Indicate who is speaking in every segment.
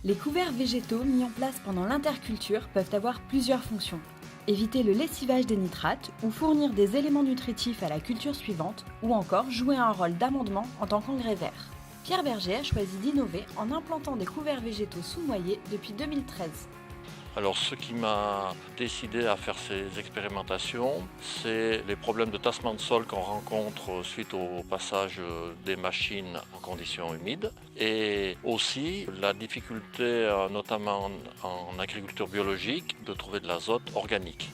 Speaker 1: Les couverts végétaux mis en place pendant l'interculture peuvent avoir plusieurs fonctions. Éviter le lessivage des nitrates ou fournir des éléments nutritifs à la culture suivante ou encore jouer un rôle d'amendement en tant qu'engrais vert. Pierre Berger a choisi d'innover en implantant des couverts végétaux sous-noyés depuis 2013.
Speaker 2: Alors ce qui m'a décidé à faire ces expérimentations, c'est les problèmes de tassement de sol qu'on rencontre suite au passage des machines en conditions humides et aussi la difficulté, notamment en agriculture biologique, de trouver de l'azote organique.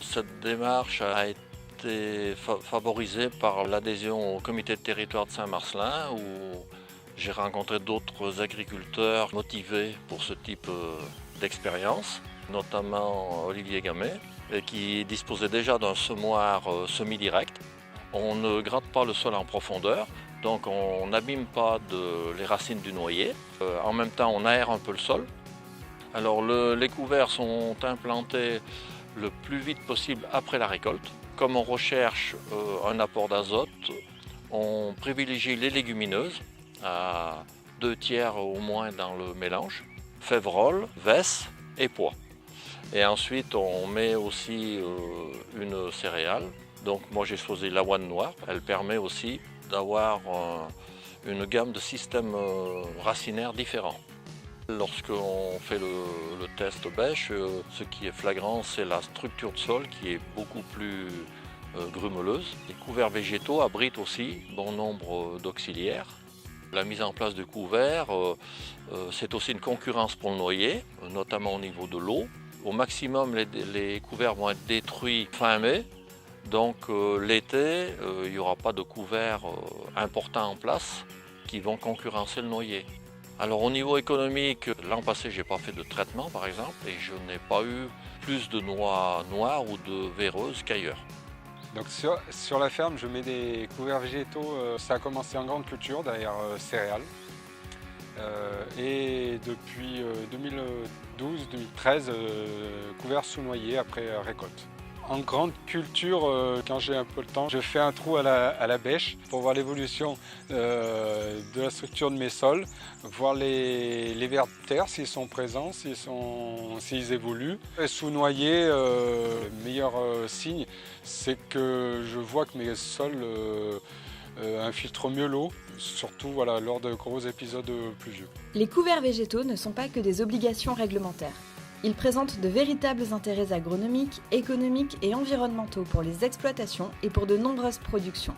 Speaker 2: Cette démarche a été favorisée par l'adhésion au comité de territoire de Saint-Marcellin où j'ai rencontré d'autres agriculteurs motivés pour ce type d'expérience, notamment Olivier Gamet, qui disposait déjà d'un semoir semi-direct. On ne gratte pas le sol en profondeur, donc on n'abîme pas les racines du noyer. En même temps, on aère un peu le sol. Alors les couverts sont implantés le plus vite possible après la récolte. Comme on recherche un apport d'azote, on privilégie les légumineuses à 2/3 au moins dans le mélange. Févrole, vesse et pois. Et ensuite on met aussi une céréale. Donc moi j'ai choisi l'avoine noire. Elle permet aussi d'avoir une gamme de systèmes racinaires différents. Lorsqu'on fait le test bêche, ce qui est flagrant c'est la structure de sol qui est beaucoup plus grumeleuse. Les couverts végétaux abritent aussi bon nombre d'auxiliaires. La mise en place de couverts, c'est aussi une concurrence pour le noyer, notamment au niveau de l'eau. Au maximum, les couverts vont être détruits fin mai. Donc l'été, il n'y aura pas de couverts importants en place qui vont concurrencer le noyer. Alors au niveau économique, l'an passé, je n'ai pas fait de traitement par exemple et je n'ai pas eu plus de noix noires ou de véreuses qu'ailleurs.
Speaker 3: Donc sur la ferme, je mets des couverts végétaux. Ça a commencé en grande culture, derrière céréales. Et depuis 2012-2013, couverts sous-noyés après récolte. En grande culture, quand j'ai un peu le temps, je fais un trou à la bêche pour voir l'évolution de la structure de mes sols, voir les vers de terre, s'ils sont présents, s'ils évoluent. Sous-noyer, le meilleur signe, c'est que je vois que mes sols infiltrent mieux l'eau, surtout lors de gros épisodes pluvieux.
Speaker 1: Les couverts végétaux ne sont pas que des obligations réglementaires. Ils présentent de véritables intérêts agronomiques, économiques et environnementaux pour les exploitations et pour de nombreuses productions.